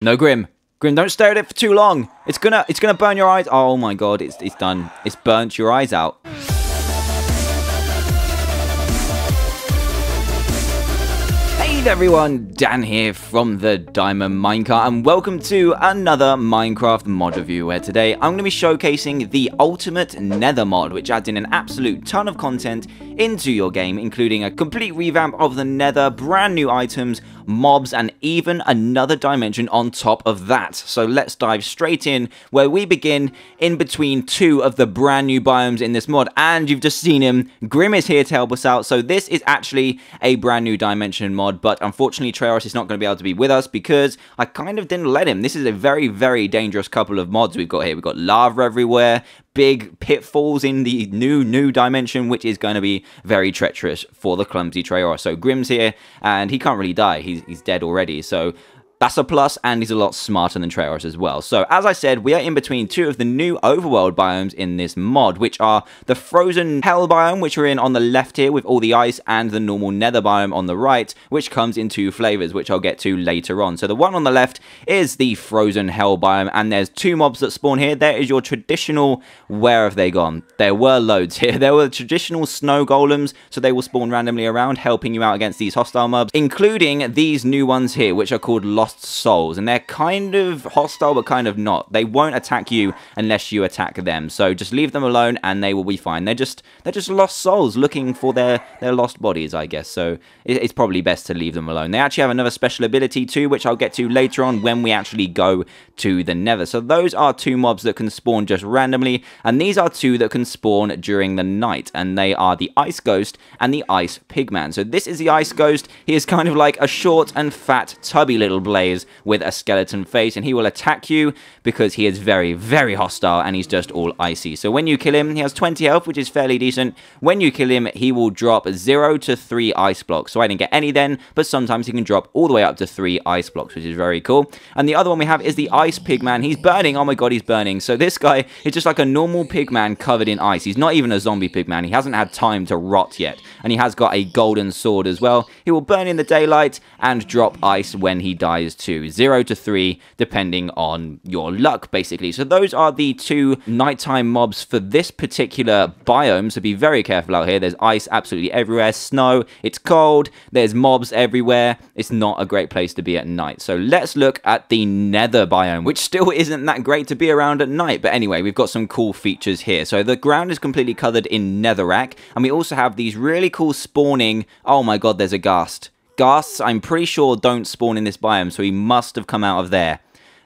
No, Grim. Grim, don't stare at it for too long. It's gonna burn your eyes. Oh my god, it's done. It's burnt your eyes out. Hey everyone, Dan here from the Diamond Minecart, and welcome to another Minecraft mod review, where today I'm going to be showcasing the ultimate Nether mod, which adds in an absolute ton of content into your game, including a complete revamp of the Nether, brand new items, mobs, and even another dimension on top of that. So let's dive straight in, where we begin in between two of the brand new biomes in this mod, and you've just seen him. Grim is here to help us out. So this is actually a brand new dimension mod, but unfortunately Treyarch is not going to be able to be with us because I kind of didn't let him. This is a very, very dangerous couple of mods we've got here. We've got lava everywhere, big pitfalls in the new dimension, which is going to be very treacherous for the clumsy Treyarch. So Grim's here, and he can't really die. He's dead already, so that's a plus, and he's a lot smarter than Treyarch as well. So, as I said, we are in between two of the new overworld biomes in this mod, which are the frozen hell biome, which we're in on the left here with all the ice, and the normal nether biome on the right, which comes in two flavors, which I'll get to later on. So the one on the left is the frozen hell biome, and there's two mobs that spawn here. There is your traditional, where have they gone? There were loads here. There were traditional snow golems, so they will spawn randomly around, helping you out against these hostile mobs, including these new ones here, which are called Lost Souls, and they're kind of hostile but kind of not. They won't attack you unless you attack them, so just leave them alone and they will be fine. They're just lost souls looking for their lost bodies, I guess, so it's probably best to leave them alone. They actually have another special ability too, which I'll get to later on when we actually go to the Nether. So those are two mobs that can spawn just randomly, and these are two that can spawn during the night, and they are the Ice Ghost and the Ice Pigman. So this is the Ice Ghost. He is kind of like a short and fat tubby little blaze with a skeleton face, and he will attack you because he is very, very hostile, and he's just all icy. So when you kill him, he has 20 health, which is fairly decent. When you kill him, he will drop 0 to 3 ice blocks. So I didn't get any then, but sometimes he can drop all the way up to 3 ice blocks, which is very cool. And the other one we have is the Ice Pigman. He's burning. Oh my god, he's burning. So this guy is just like a normal pigman covered in ice. He's not even a zombie pigman. He hasn't had time to rot yet, and he has got a golden sword as well. He will burn in the daylight and drop ice when he dies too. 0 to 3, depending on your luck, basically. So those are the two nighttime mobs for this particular biome, so be very careful out here. There's ice absolutely everywhere, snow, it's cold, there's mobs everywhere. It's not a great place to be at night. So let's look at the Nether biome, which still isn't that great to be around at night, but anyway, we've got some cool features here. So the ground is completely covered in netherrack, and we also have these really cool spawning, oh my god, there's a ghast. Ghasts, I'm pretty sure, don't spawn in this biome, so he must have come out of there.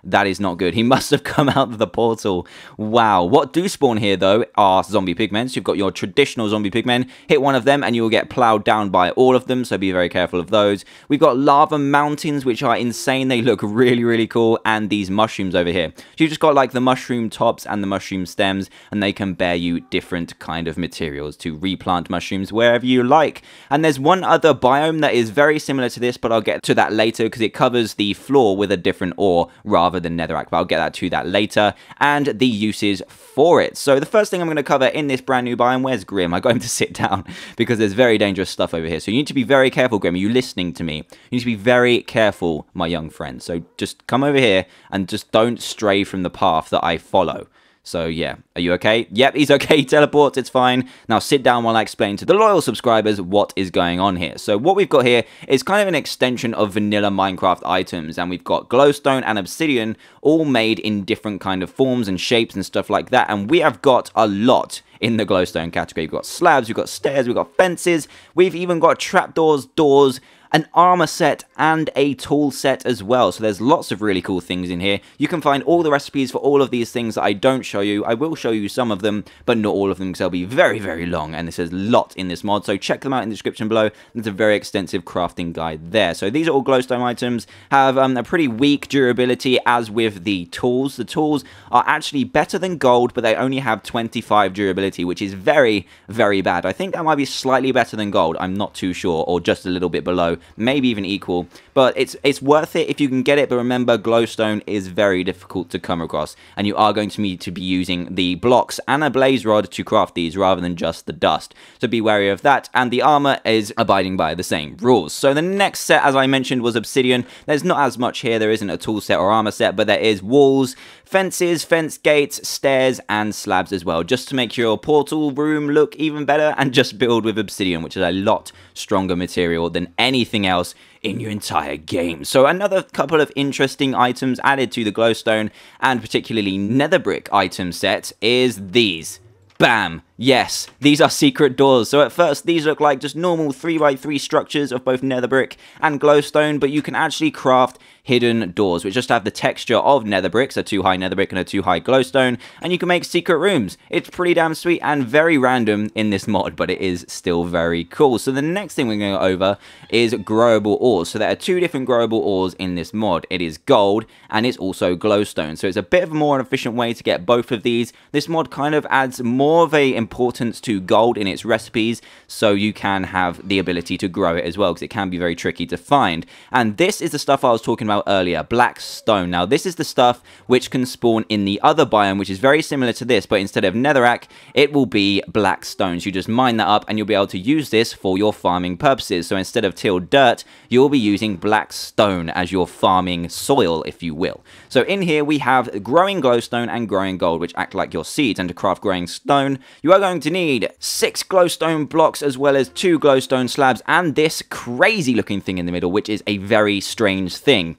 That is not good. He must have come out of the portal. Wow. What do spawn here, though, are zombie pigmen. So you've got your traditional zombie pigmen. Hit one of them, and you will get plowed down by all of them, so be very careful of those. We've got lava mountains, which are insane. They look really, really cool. And these mushrooms over here. So you've just got, like, the mushroom tops and the mushroom stems, and they can bear you different kind of materials to replant mushrooms wherever you like. And there's one other biome that is very similar to this, but I'll get to that later, because it covers the floor with a different ore rather than netherrack, but I'll get to that later, and the uses for it. So the first thing I'm going to cover in this brand new biome, where's Grim? I got him to sit down because there's very dangerous stuff over here. So you need to be very careful, Grim. Are you listening to me? You need to be very careful, my young friend. So just come over here and just don't stray from the path that I follow. So yeah, are you okay? Yep, he's okay. He teleports, it's fine. Now sit down while I explain to the loyal subscribers what is going on here. So what we've got here is kind of an extension of vanilla Minecraft items, and we've got glowstone and obsidian all made in different kind of forms and shapes and stuff like that, and we have got a lot in the glowstone category. We've got slabs, we've got stairs, we've got fences, we've even got trapdoors, doors, an armor set, and a tool set as well. So there's lots of really cool things in here. You can find all the recipes for all of these things that I don't show you. I will show you some of them, but not all of them, because they'll be very, very long, and there's a lot in this mod. So check them out in the description below. There's a very extensive crafting guide there. So these are all glowstone items, have a pretty weak durability, as with the tools. The tools are actually better than gold, but they only have 25 durability, which is very, very bad. I think that might be slightly better than gold. I'm not too sure, or just a little bit below. so maybe even equal. But it's worth it if you can get it, but remember, glowstone is very difficult to come across, and you are going to need to be using the blocks and a blaze rod to craft these rather than just the dust. So be wary of that, and the armor is abiding by the same rules. So the next set, as I mentioned, was obsidian. There's not as much here, there isn't a tool set or armor set, but there is walls, fences, fence gates, stairs, and slabs as well, just to make your portal room look even better, and just build with obsidian, which is a lot stronger material than anything else in your entire game. So another couple of interesting items added to the glowstone and particularly nether brick item set is these. Bam! Yes, these are secret doors. So at first, these look like just normal 3x3 structures of both nether brick and glowstone, but you can actually craft hidden doors, which just have the texture of nether bricks, a 2 high nether brick and a 2 high glowstone, and you can make secret rooms. It's pretty damn sweet and very random in this mod, but it is still very cool. So the next thing we're going to go over is growable ores. So there are 2 different growable ores in this mod. It is gold and it's also glowstone. So it's a bit of a more efficient way to get both of these. This mod kind of adds more of a importance to gold in its recipes, so you can have the ability to grow it as well, because it can be very tricky to find. And this is the stuff I was talking about earlier, black stone. Now this is the stuff which can spawn in the other biome, which is very similar to this, but instead of netherrack, it will be black stones. You just mine that up and you'll be able to use this for your farming purposes. So instead of tilled dirt, you'll be using black stone as your farming soil, if you will. So in here we have growing glowstone and growing gold, which act like your seeds, and to craft growing stone, you are going to need 6 glowstone blocks as well as 2 glowstone slabs and this crazy looking thing in the middle, which is a very strange thing.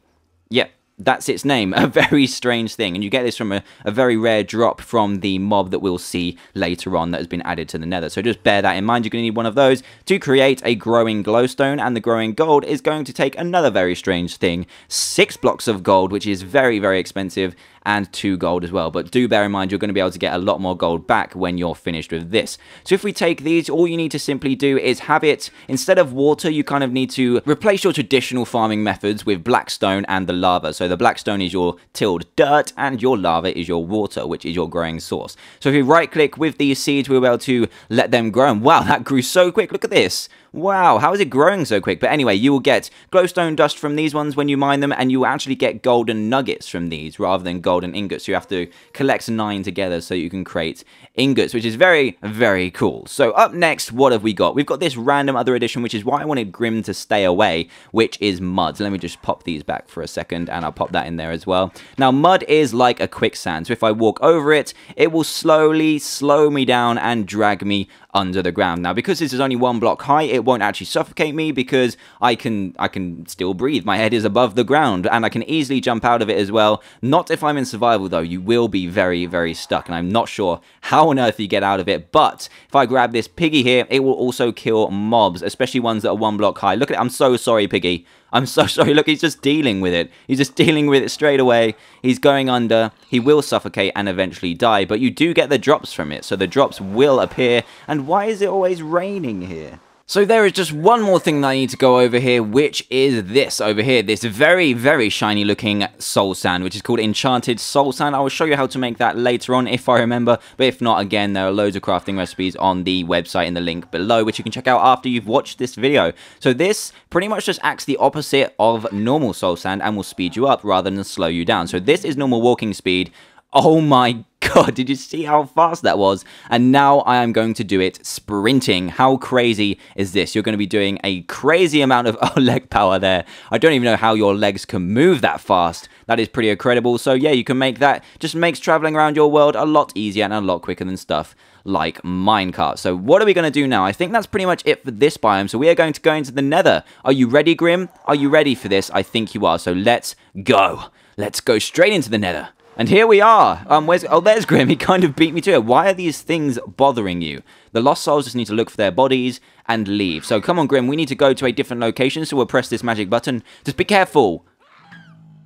Yep. That's its name, a very strange thing, and you get this from a very rare drop from the mob that we'll see later on that has been added to the nether. So just bear that in mind, you're going to need one of those to create a growing glowstone, and the growing gold is going to take another very strange thing, 6 blocks of gold, which is very, very expensive, and 2 gold as well. But do bear in mind, you're going to be able to get a lot more gold back when you're finished with this. So if we take these, all you need to simply do is have it, instead of water, you kind of need to replace your traditional farming methods with blackstone and the lava. So the blackstone is your tilled dirt, and your lava is your water, which is your growing source. So if you right click with these seeds, we'll be able to let them grow. And wow, that grew so quick. Look at this. Wow, how is it growing so quick? But anyway, you will get glowstone dust from these ones when you mine them, and you will actually get golden nuggets from these rather than golden ingots. So you have to collect 9 together so you can create ingots, which is very, very cool. So up next, what have we got? We've got this random other addition, which is why I wanted Grim to stay away, which is mud. So let me just pop these back for a second, and I'll pop that in there as well. Now, mud is like a quicksand. So if I walk over it, it will slowly slow me down and drag me under the ground. Now, because this is only 1 block high, it won't actually suffocate me because I can still breathe. My head is above the ground, and I can easily jump out of it as well. Not if I'm in survival, though. You will be very, very stuck, and I'm not sure how on earth you get out of it. But if I grab this piggy here, it will also kill mobs, especially ones that are 1 block high. Look at it. I'm so sorry, piggy. I'm so sorry. Look, he's just dealing with it. He's just dealing with it straight away. He's going under. He will suffocate and eventually die, but you do get the drops from it. So the drops will appear. And why is it always raining here? So there is just one more thing that I need to go over here, which is this over here, this very, very shiny looking soul sand, which is called enchanted soul sand. I will show you how to make that later on if I remember, but if not, again, there are loads of crafting recipes on the website in the link below, which you can check out after you've watched this video. So this pretty much just acts the opposite of normal soul sand and will speed you up rather than slow you down. So this is normal walking speed. Oh my god, did you see how fast that was? And now I am going to do it sprinting. How crazy is this? You're going to be doing a crazy amount of leg power there. I don't even know how your legs can move that fast. That is pretty incredible. So yeah, you can make that. Just makes traveling around your world a lot easier and a lot quicker than stuff like minecart. So what are we going to do now? I think that's pretty much it for this biome. So we are going to go into the nether. Are you ready, Grim? Are you ready for this? I think you are. So let's go. Let's go straight into the nether. And here we are. Oh, there's Grim. He kind of beat me to it. Why are these things bothering you? The lost souls just need to look for their bodies and leave. So come on, Grim. We need to go to a different location. So we'll press this magic button. Just be careful.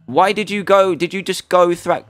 Why did you go? Did you just go through?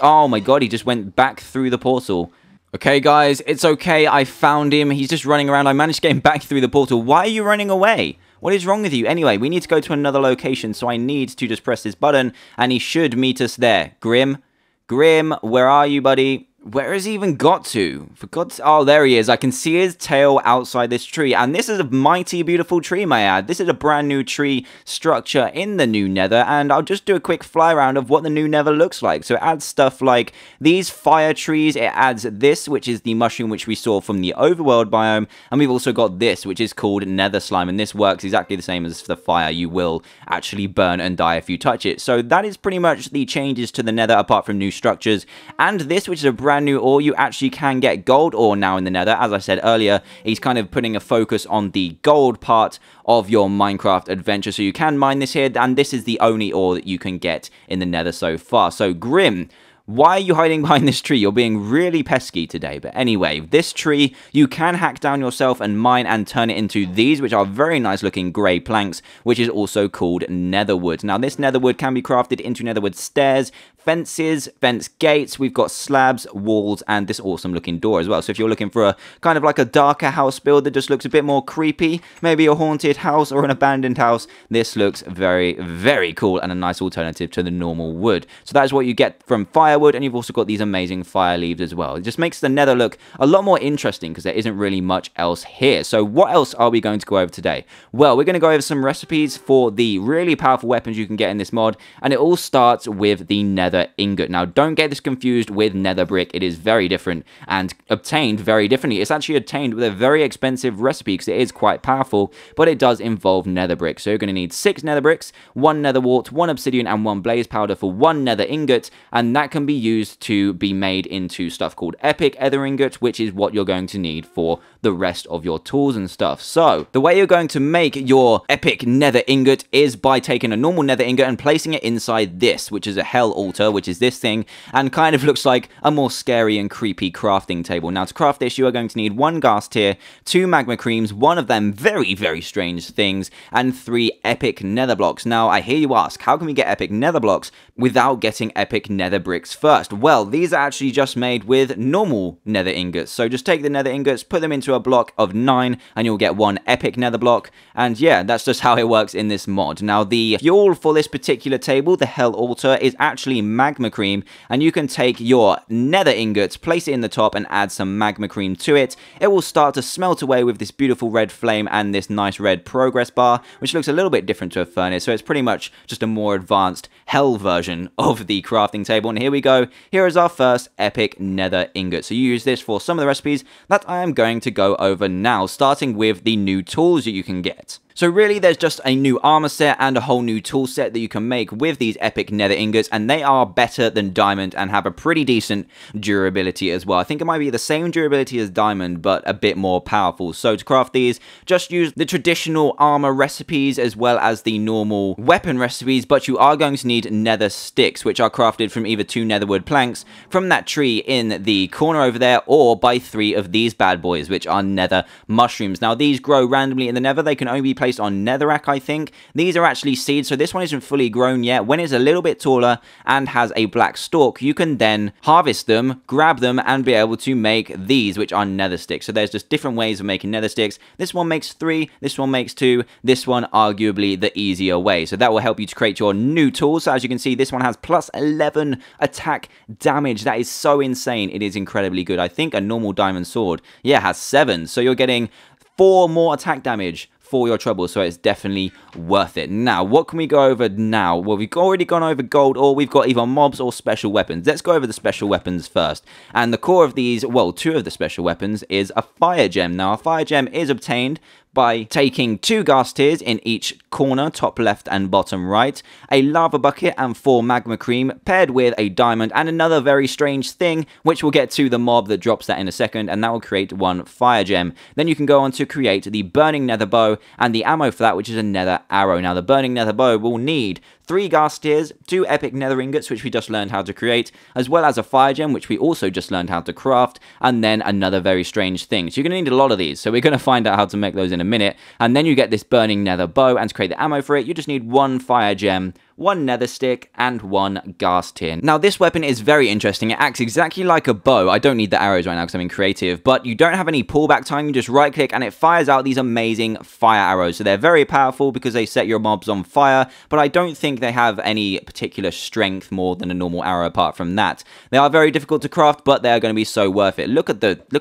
Oh my god, he just went back through the portal. Okay, guys, it's okay. I found him. He's just running around. I managed to get him back through the portal. Why are you running away? What is wrong with you? Anyway, we need to go to another location. So I need to just press this button and he should meet us there. Grim. Grim, where are you, buddy? Where has he even got to? For God's... Oh, there he is. I can see his tail outside this tree. And this is a mighty beautiful tree, may I add. This is a brand new tree structure in the new Nether. And I'll just do a quick fly around of what the new Nether looks like. So it adds stuff like these fire trees. It adds this, which is the mushroom which we saw from the overworld biome. And we've also got this, which is called Nether slime. And this works exactly the same as the fire. You will actually burn and die if you touch it. So that is pretty much the changes to the Nether, apart from new structures. And this, which is a brand new ore, you actually can get gold ore now in the Nether. As I said earlier, he's kind of putting a focus on the gold part of your Minecraft adventure, so you can mine this here, and this is the only ore that you can get in the Nether so far. So Grim, why are you hiding behind this tree? You're being really pesky today. But anyway, this tree, you can hack down yourself and mine and turn it into these, which are very nice looking grey planks, which is also called netherwood. Now, this netherwood can be crafted into netherwood stairs, fences, fence gates. We've got slabs, walls, and this awesome looking door as well. So if you're looking for a kind of like a darker house build that just looks a bit more creepy, maybe a haunted house or an abandoned house, this looks very, very cool and a nice alternative to the normal wood. So that is what you get from firewood, and you've also got these amazing fire leaves as well. It just makes the Nether look a lot more interesting because there isn't really much else here. So what else are we going to go over today? Well, we're going to go over some recipes for the really powerful weapons you can get in this mod, and it all starts with the Nether ingot. Now, don't get this confused with nether brick. It is very different and obtained very differently. It's actually obtained with a very expensive recipe because it is quite powerful, but it does involve nether brick. So you're going to need 6 nether bricks, 1 nether wart, 1 obsidian, and 1 blaze powder for 1 nether ingot, and that can be used to be made into stuff called epic nether ingot, which is what you're going to need for the rest of your tools and stuff. So the way you're going to make your epic nether ingot is by taking a normal nether ingot and placing it inside this, which is a hell altar, which is this thing, and kind of looks like a more scary and creepy crafting table. Now, to craft this, you are going to need 1 ghast tier, 2 magma creams, 1 of them very, very strange things, and 3 epic nether blocks. Now, I hear you ask, how can we get epic nether blocks without getting epic nether bricks first? Well, these are actually just made with normal nether ingots. So just take the nether ingots, put them into a block of 9, and you'll get 1 epic nether block. And yeah, that's just how it works in this mod. Now, the fuel for this particular table, the hell altar, is actually magma cream, and you can take your nether ingots, place it in the top, and add some magma cream to it. It will start to smelt away with this beautiful red flame and this nice red progress bar, which looks a little bit different to a furnace. So it's pretty much just a more advanced hell version of the crafting table. And here we go. Here is our first epic nether ingot. So you use this for some of the recipes that I am going to go over now, starting with the new tools that you can get. So really, there's just a new armor set and a whole new tool set that you can make with these epic nether ingots, and they are better than diamond and have a pretty decent durability as well. I think it might be the same durability as diamond, but a bit more powerful. So to craft these, just use the traditional armor recipes as well as the normal weapon recipes, but you are going to need nether sticks, which are crafted from either 2 netherwood planks from that tree in the corner over there, or by 3 of these bad boys, which are nether mushrooms. Now, these grow randomly in the nether. They can only be placed on netherrack, I think. These are actually seeds, so this one isn't fully grown yet. When it's a little bit taller and has a black stalk, you can then harvest them, grab them, and be able to make these, which are nether sticks. So there's just different ways of making nether sticks. This one makes 3, this one makes 2, this one arguably the easier way. So that will help you to create your new tools. So as you can see, this one has plus 11 attack damage. That is so insane. It is incredibly good. I think a normal diamond sword, yeah, has 7. So you're getting 4 more attack damage for your trouble, so it's definitely worth it. Now, what can we go over now? Well, we've already gone over gold, or we've got either mobs or special weapons. Let's go over the special weapons first. And the core of these, well, 2 of the special weapons is a fire gem. Now, a fire gem is obtained by taking 2 ghast tiers in each corner, top left and bottom right, a lava bucket and 4 magma cream, paired with a diamond and another very strange thing, which we'll get to the mob that drops that in a second, and that will create 1 fire gem. Then you can go on to create the burning nether bow and the ammo for that, which is a nether arrow. Now, the burning nether bow will need 3 ghast tiers, 2 epic nether ingots, which we just learned how to create, as well as a fire gem, which we also just learned how to craft, and then another very strange thing. So you're going to need a lot of these, so we're going to find out how to make those in a minute. And then you get this burning nether bow, and to create the ammo for it, you just need 1 fire gem, 1 nether stick, and 1 gas tin. Now, this weapon is very interesting. It acts exactly like a bow. I don't need the arrows right now because I'm in creative, but you don't have any pullback time. You just right click and it fires out these amazing fire arrows. So they're very powerful because they set your mobs on fire, but I don't think they have any particular strength more than a normal arrow apart from that. They are very difficult to craft, but they are going to be so worth it. Look,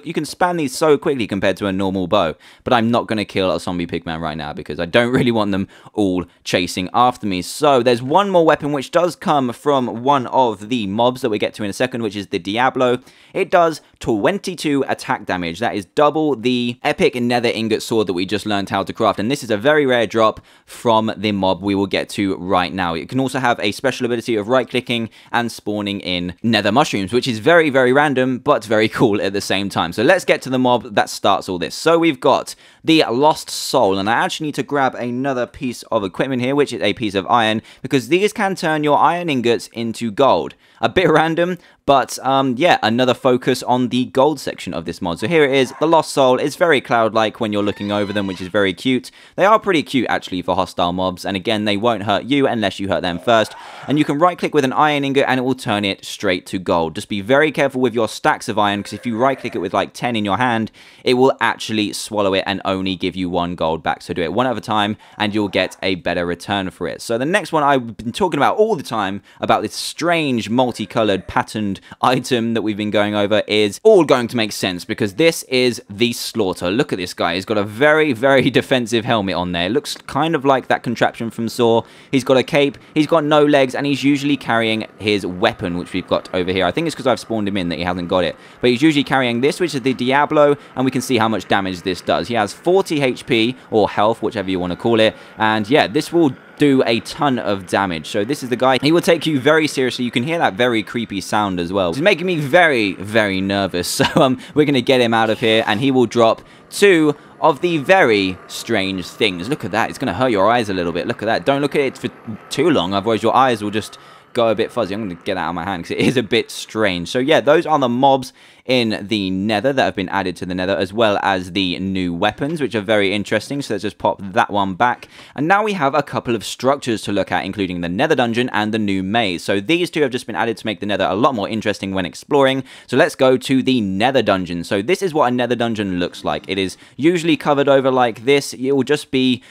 you can span these so quickly compared to a normal bow, but I'm not going to kill a zombie pigman right now because I don't really want them all chasing after me. So there's one more weapon which does come from one of the mobs that we get to in a second, which is the Diablo. It does 22 attack damage. That is double the epic nether ingot sword that we just learned how to craft, and this is a very rare drop from the mob we will get to right now. It can also have a special ability of right clicking and spawning in nether mushrooms, which is very, very random but very cool at the same time. So let's get to the mob that starts all this. So we've got the Lost Soul, and I actually need to grab another piece of equipment here, which is a piece of iron, because these can turn your iron ingots into gold. A bit random, but yeah, another focus on the gold section of this mod. So here it is, the Lost Soul. It's very cloud-like when you're looking over them, which is very cute. They are pretty cute, actually, for hostile mobs, and again, they won't hurt you unless you hurt them first. And you can right-click with an iron ingot, and it will turn it straight to gold. Just be very careful with your stacks of iron, because if you right-click it with like 10 in your hand, it will actually swallow it and only give you 1 gold back. So do it one at a time, and you'll get a better return for it. So the next one I've been talking about all the time, about this strange multicolored patterned item that we've been going over, is all going to make sense because this is the Slaughter. Look at this guy. He's got a very, very defensive helmet on there. It looks kind of like that contraption from Saw. He's got a cape, he's got no legs, and he's usually carrying his weapon, which we've got over here. I think it's because I've spawned him in that he hasn't got it, but he's usually carrying this, which is the Diablo, and we can see how much damage this does. He has 40 HP, or health, whichever you want to call it, and yeah, this will do a ton of damage. So this is the guy. He will take you very seriously. You can hear that very creepy sound as well. It's making me very, very nervous. So we're going to get him out of here, and he will drop 2 of the very strange things. Look at that. It's going to hurt your eyes a little bit. Look at that. Don't look at it for too long, otherwise your eyes will just go a bit fuzzy. I'm going to get that out of my hand because it is a bit strange. So yeah, those are the mobs in the nether that have been added to the nether, as well as the new weapons, which are very interesting. So let's just pop that one back, and now we have a couple of structures to look at, including the nether dungeon and the new maze. So these two have just been added to make the nether a lot more interesting when exploring. So let's go to the nether dungeon. So this is what a nether dungeon looks like. It is usually covered over like this. You'll just be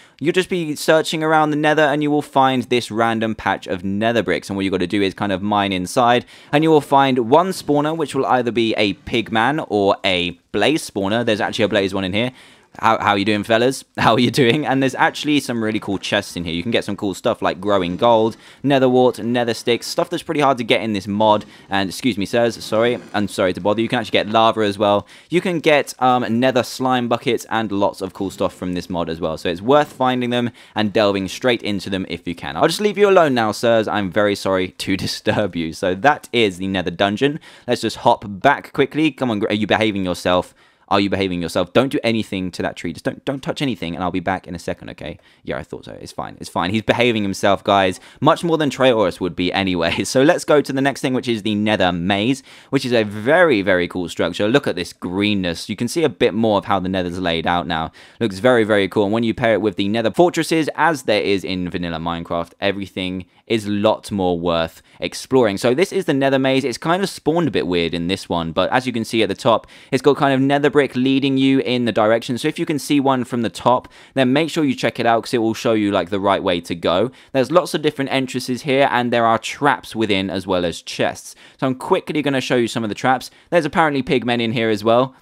searching around the nether, and you will find this random patch of nether bricks, and what you've got to do is kind of mine inside, and you will find one spawner, which will either be a pigman or a blaze spawner. There's actually a blaze one in here. How are you doing, fellas? How are you doing? And there's actually some really cool chests in here. You can get some cool stuff like growing gold, nether wart, nether sticks, stuff that's pretty hard to get in this mod. And excuse me, sirs, sorry, I'm sorry to bother. You can actually get lava as well. You can get nether slime buckets and lots of cool stuff from this mod as well. So it's worth finding them and delving straight into them if you can. I'll just leave you alone now, sirs. I'm very sorry to disturb you. So that is the nether dungeon. Let's just hop back quickly. Come on, are you behaving yourself? Are you behaving yourself? Don't do anything to that tree. Just don't touch anything, and I'll be back in a second, okay? Yeah, I thought so. It's fine. It's fine. He's behaving himself, guys. Much more than Trayaurus would be anyway. So let's go to the next thing, which is the nether maze, which is a very, very cool structure. Look at this greenness. You can see a bit more of how the nether's laid out now. Looks very, very cool. And when you pair it with the nether fortresses, as there is in vanilla Minecraft, everything is lots more worth exploring. So this is the nether maze. It's kind of spawned a bit weird in this one, but as you can see at the top, it's got kind of nether brick leading you in the direction. So if you can see one from the top, then make sure you check it out because it will show you like the right way to go. There's lots of different entrances here, and there are traps within as well as chests. So I'm quickly going to show you some of the traps. There's apparently pigmen in here as well.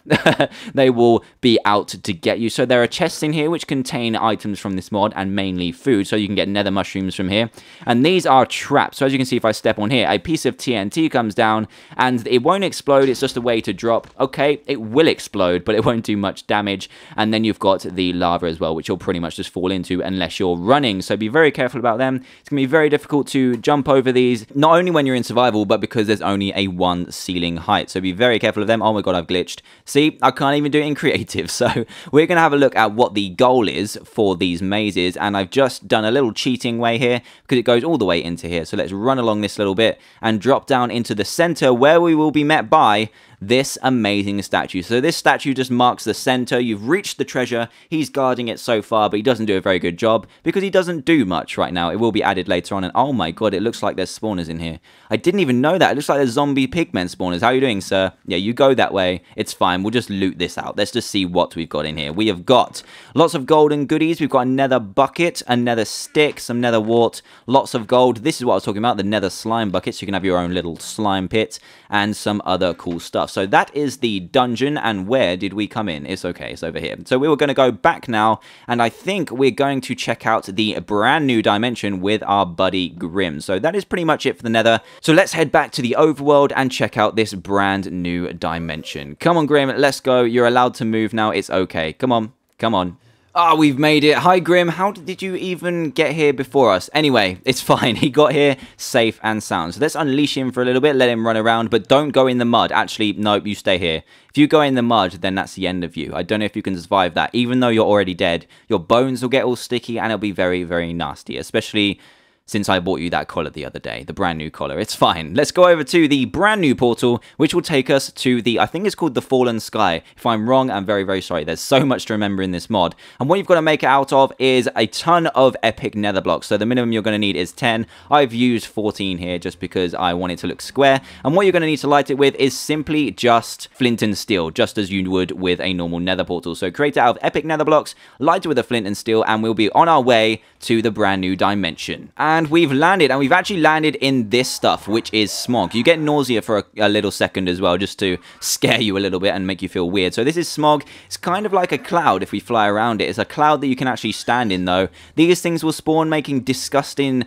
They will be out to get you. So there are chests in here which contain items from this mod and mainly food. So you can get nether mushrooms from here. And these are traps. So as you can see, if I step on here, a piece of TNT comes down and it won't explode. It's just a way to drop. Okay, it will explode, but it won't do much damage. And then you've got the lava as well, which you'll pretty much just fall into unless you're running. So be very careful about them. It's going to be very difficult to jump over these, not only when you're in survival, but because there's only a 1 ceiling height. So be very careful of them. Oh my god, I've glitched. See, I can't even do it in creative. So we're going to have a look at what the goal is for these mazes. And I've just done a little cheating way here because it goes all the way into here. So let's run along this little bit and drop down into the center where we will be met by this amazing statue. So this statue statue just marks the center. You've reached the treasure. He's guarding it so far, but he doesn't do a very good job because he doesn't do much right now. It will be added later on, and oh my god, it looks like there's spawners in here. I didn't even know that. It looks like there's zombie pigmen spawners. How are you doing, sir? Yeah, you go that way. It's fine. We'll just loot this out. Let's just see what we've got in here. We have got lots of golden goodies. We've got a nether bucket, a nether stick, some nether wart, lots of gold. This is what I was talking about, the nether slime buckets. You can have your own little slime pit and some other cool stuff. So that is the dungeon, and where did we come in? It's okay, it's over here. So we were going to go back now, and I think we're going to check out the brand new dimension with our buddy Grim. So that is pretty much it for the nether. So let's head back to the overworld and check out this brand new dimension. Come on, Grim, let's go. You're allowed to move now. It's okay. Come on, come on. Ah, we've made it. Hi, Grim. How did you even get here before us? Anyway, it's fine. He got here safe and sound. So let's unleash him for a little bit, let him run around, but don't go in the mud. Actually, nope, you stay here. If you go in the mud, then that's the end of you. I don't know if you can survive that. Even though you're already dead, your bones will get all sticky and it'll be very, very nasty, especially since I bought you that collar the other day, the brand new collar. It's fine. Let's go over to the brand new portal, which will take us to the, I think it's called the Fallen Sky. If I'm wrong, I'm very, very sorry. There's so much to remember in this mod. And what you've got to make it out of is a ton of epic nether blocks. So the minimum you're going to need is 10. I've used 14 here just because I want it to look square. And what you're going to need to light it with is simply just flint and steel, just as you would with a normal nether portal. So create it out of epic nether blocks, light it with a flint and steel, and we'll be on our way to the brand new dimension. And we've landed, and we've actually landed in this stuff, which is smog. You get nausea for a little second as well, just to scare you a little bit and make you feel weird. So this is smog. It's kind of like a cloud if we fly around it. It's a cloud that you can actually stand in, though. These things will spawn making disgusting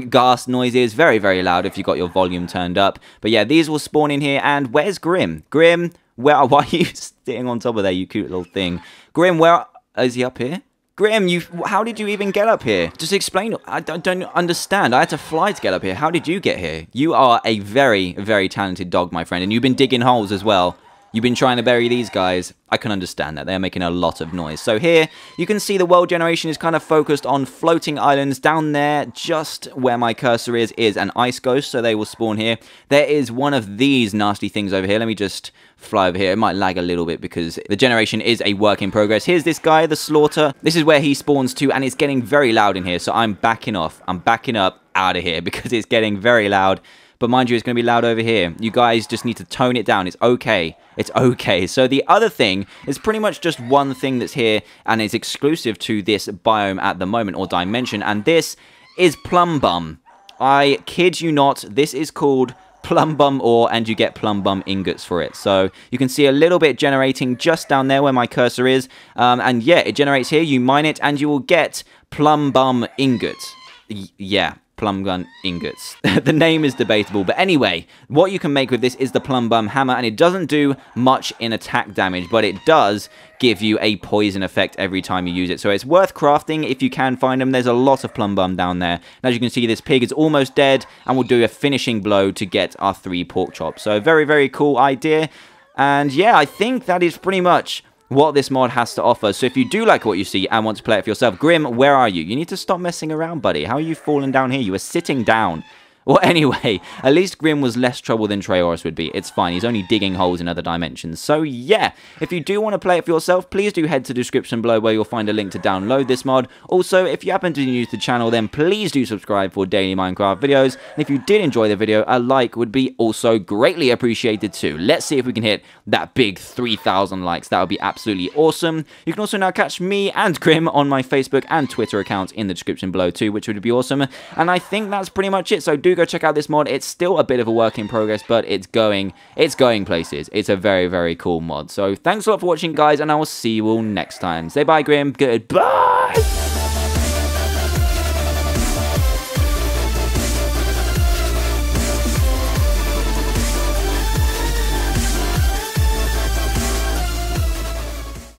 gas noises. Very, very loud if you got your volume turned up. But yeah, these will spawn in here. And where's Grim? Grim, why are you sitting on top of there, you cute little thing? Grim, where is he? Up here? Grim, how did you even get up here? Just explain. I don't understand. I had to fly to get up here. How did you get here? You are a very, very talented dog, my friend. And you've been digging holes as well. You've been trying to bury these guys. I can understand that. They're making a lot of noise. So here, you can see the world generation is kind of focused on floating islands. Down there, just where my cursor is an ice ghost, so they will spawn here. There is one of these nasty things over here. Let me just fly over here. It might lag a little bit because the generation is a work in progress. Here's this guy, the Slaughter. This is where he spawns to, and it's getting very loud in here, so I'm backing off. I'm backing up out of here because it's getting very loud. But mind you, it's going to be loud over here. You guys just need to tone it down. It's okay. It's okay. So the other thing is pretty much just one thing that's here, and it's exclusive to this biome at the moment, or dimension, and this is Plum Bum. I kid you not, this is called Plum Bum ore, and you get Plum Bum ingots for it. So you can see a little bit generating just down there where my cursor is, and yeah, it generates here. You mine it, and you will get Plum Bum ingots. Yeah. Plum gun ingots. The name is debatable, but anyway, what you can make with this is the Plum Bum hammer, and it doesn't do much in attack damage, but it does give you a poison effect every time you use it. So it's worth crafting if you can find them. There's a lot of Plum Bum down there. And as you can see, this pig is almost dead, and we'll do a finishing blow to get our 3 pork chops. So very, very cool idea. And yeah, I think that is pretty much what this mod has to offer. So if you do like what you see and want to play it for yourself, Grim, where are you? You need to stop messing around, buddy. How are you falling down here? You were sitting down. Well, anyway, at least Grim was less trouble than Treoris would be. It's fine. He's only digging holes in other dimensions. So, yeah, if you do want to play it for yourself, please do head to the description below where you'll find a link to download this mod. Also, if you happen to be new to the channel, then please do subscribe for daily Minecraft videos. And if you did enjoy the video, a like would be also greatly appreciated too. Let's see if we can hit that big 3,000 likes. That would be absolutely awesome. You can also now catch me and Grim on my Facebook and Twitter accounts in the description below too, which would be awesome. And I think that's pretty much it. So do go check out this mod. It's still a bit of a work in progress, but it's going places. It's a very, very cool mod. So thanks a lot for watching, guys, and I will see you all next time. Say bye, Grim. Goodbye.